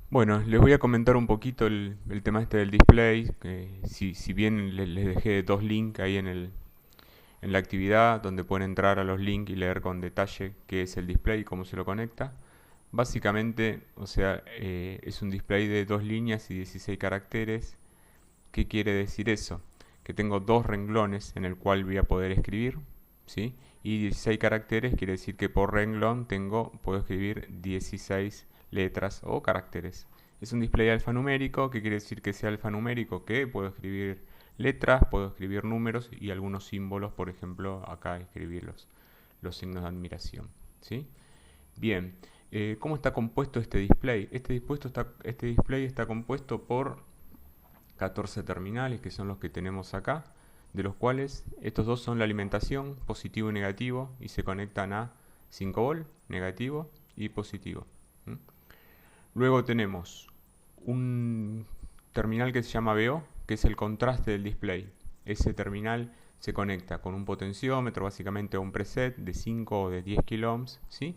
Bueno, les voy a comentar un poquito el tema este del display, que si bien les dejé dos links ahí en la actividad, donde pueden entrar a los links y leer con detalle qué es el display y cómo se lo conecta. Básicamente, o sea, es un display de dos líneas y 16 caracteres. ¿Qué quiere decir eso? Que tengo dos renglones en el cual voy a poder escribir, ¿sí? Y 16 caracteres quiere decir que por renglón puedo escribir 16 letras o caracteres. Es un display alfanumérico, que quiere decir que sea alfanumérico, que puedo escribir letras, puedo escribir números y algunos símbolos, por ejemplo, acá escribir los signos de admiración, ¿sí? Bien, ¿cómo está compuesto este display? Este display está compuesto por 14 terminales, que son los que tenemos acá, de los cuales estos dos son la alimentación, positivo y negativo, y se conectan a 5 volt, negativo y positivo. ¿Mm? Luego tenemos un terminal que se llama VO, que es el contraste del display. Ese terminal se conecta con un potenciómetro, básicamente a un preset de 5 o de 10 kiloohms, ¿sí?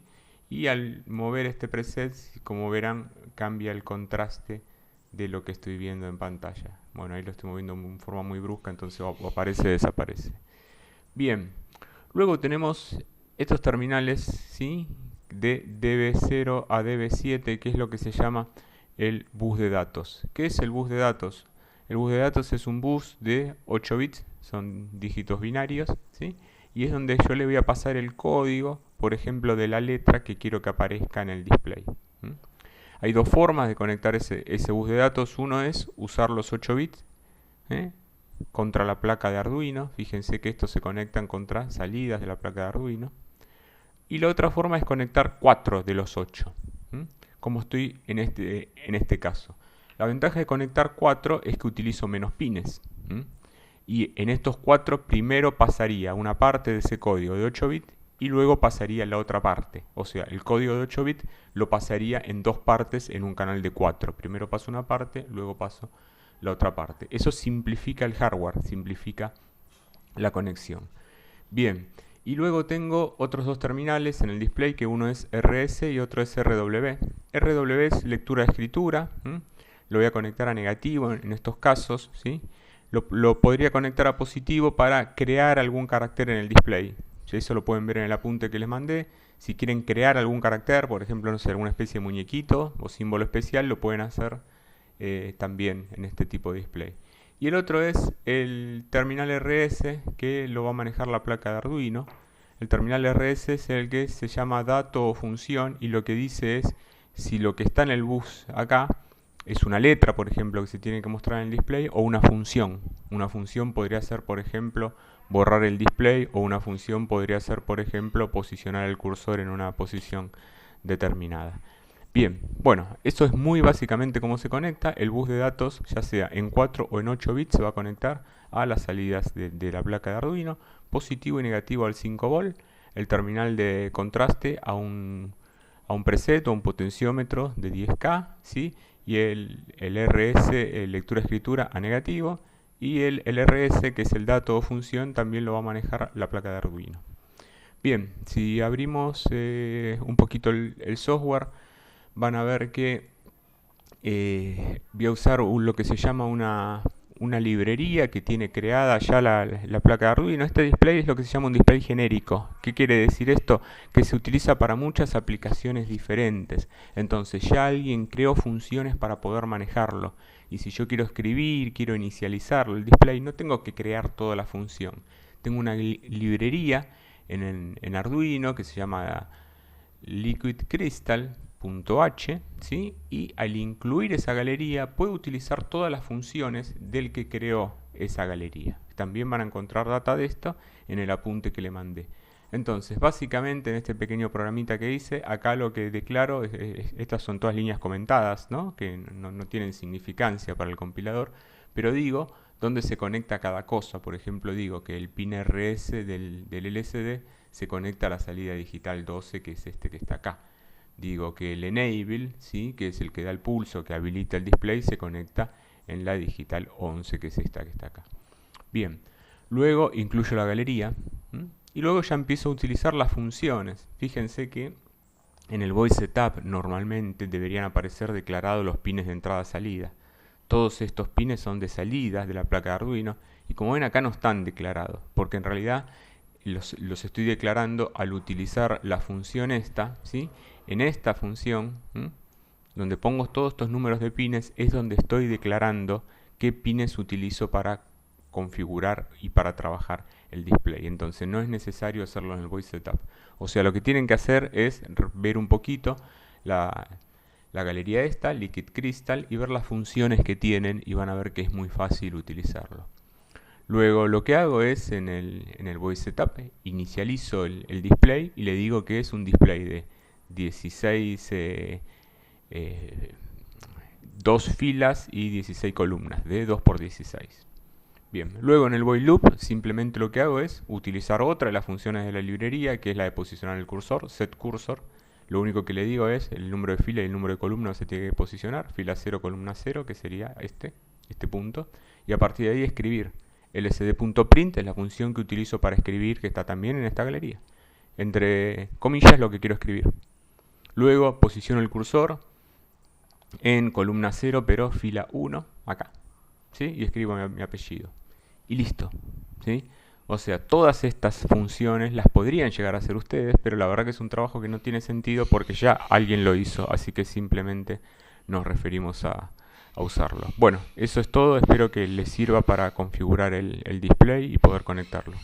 Y al mover este preset, como verán, cambia el contraste de lo que estoy viendo en pantalla. Bueno, ahí lo estoy moviendo en forma muy brusca, entonces o aparece o desaparece. Bien, luego tenemos estos terminales, ¿sí? De DB0 a DB7, que es lo que se llama el bus de datos. ¿Qué es el bus de datos? El bus de datos es un bus de 8 bits, son dígitos binarios, ¿sí? Y es donde yo le voy a pasar el código, por ejemplo, de la letra que quiero que aparezca en el display. ¿Mm? Hay dos formas de conectar ese bus de datos. Uno es usar los 8 bits, ¿eh? Contra la placa de Arduino. Fíjense que estos se conectan contra salidas de la placa de Arduino. Y la otra forma es conectar 4 de los 8, como estoy en este caso. La ventaja de conectar 4 es que utilizo menos pines. Y en estos 4 primero pasaría una parte de ese código de 8 bits y luego pasaría la otra parte. O sea, el código de 8 bits lo pasaría en dos partes en un canal de 4. Primero paso una parte, luego paso la otra parte. Eso simplifica el hardware, simplifica la conexión. Bien, y luego tengo otros dos terminales en el display, que uno es RS y otro es RW. RW es lectura-escritura, lo voy a conectar a negativo en estos casos, ¿sí? Lo podría conectar a positivo para crear algún carácter en el display. Eso lo pueden ver en el apunte que les mandé. Si quieren crear algún carácter, por ejemplo, no sé, alguna especie de muñequito o símbolo especial, lo pueden hacer también en este tipo de display. Y el otro es el terminal RS, que lo va a manejar la placa de Arduino. El terminal RS es el que se llama dato o función, y lo que dice es si lo que está en el bus acá es una letra, por ejemplo, que se tiene que mostrar en el display, o una función. Una función podría ser, por ejemplo, borrar el display, o una función podría ser, por ejemplo, posicionar el cursor en una posición determinada. Bien, bueno, eso es muy básicamente cómo se conecta. El bus de datos, ya sea en 4 o en 8 bits, se va a conectar a las salidas de la placa de Arduino, positivo y negativo al 5 volt, el terminal de contraste a un preset o un potenciómetro de 10K, ¿sí? Y el RS, lectura-escritura, a negativo, y el LRS, que es el dato o función, también lo va a manejar la placa de Arduino. Bien, si abrimos un poquito el software, van a ver que voy a usar lo que se llama una librería que tiene creada ya la placa de Arduino. Este display es lo que se llama un display genérico. ¿Qué quiere decir esto? Que se utiliza para muchas aplicaciones diferentes. Entonces ya alguien creó funciones para poder manejarlo. Y si yo quiero escribir, quiero inicializarlo, el display, no tengo que crear toda la función. Tengo una librería en Arduino que se llama Liquid Crystal.h, ¿sí? Y al incluir esa galería puede utilizar todas las funciones del que creó esa galería. También van a encontrar data de esto en el apunte que le mandé. Entonces, básicamente en este pequeño programita que hice, acá lo que declaro, estas son todas líneas comentadas, ¿no? Que no tienen significancia para el compilador, pero digo dónde se conecta cada cosa. Por ejemplo, digo que el pin RS del LCD se conecta a la salida digital 12, que es este que está acá. Digo que el enable, ¿sí? Que es el que da el pulso, que habilita el display, se conecta en la digital 11, que es esta que está acá. Bien, luego incluyo la galería, y luego ya empiezo a utilizar las funciones. Fíjense que En el Void Setup normalmente deberían aparecer declarados los pines de entrada-salida. Todos estos pines son de salida de la placa de Arduino y como ven acá no están declarados, porque en realidad los estoy declarando al utilizar la función esta, ¿sí? En esta función, donde pongo todos estos números de pines, es donde estoy declarando qué pines utilizo para configurar y para trabajar el display. Entonces no es necesario hacerlo en el Void Setup. O sea, lo que tienen que hacer es ver un poquito la galería esta, Liquid Crystal, y ver las funciones que tienen y van a ver que es muy fácil utilizarlo. Luego lo que hago es en el Void Setup inicializo el display y le digo que es un display de 16 2 filas y 16 columnas de 2×16. Bien, luego en el Void Loop simplemente lo que hago es utilizar otra de las funciones de la librería, que es la de posicionar el cursor, setCursor. Lo único que le digo es el número de fila y el número de columna se tiene que posicionar, fila 0, columna 0, que sería este punto, y a partir de ahí escribir. lsd.print es la función que utilizo para escribir, que está también en esta galería. Entre comillas lo que quiero escribir. Luego posiciono el cursor en columna 0, pero fila 1, acá, ¿sí? Y escribo mi apellido. Y listo, ¿sí? O sea, todas estas funciones las podrían llegar a hacer ustedes, pero la verdad que es un trabajo que no tiene sentido porque ya alguien lo hizo, así que simplemente nos referimos a usarlo. Bueno, eso es todo, espero que les sirva para configurar el display y poder conectarlo.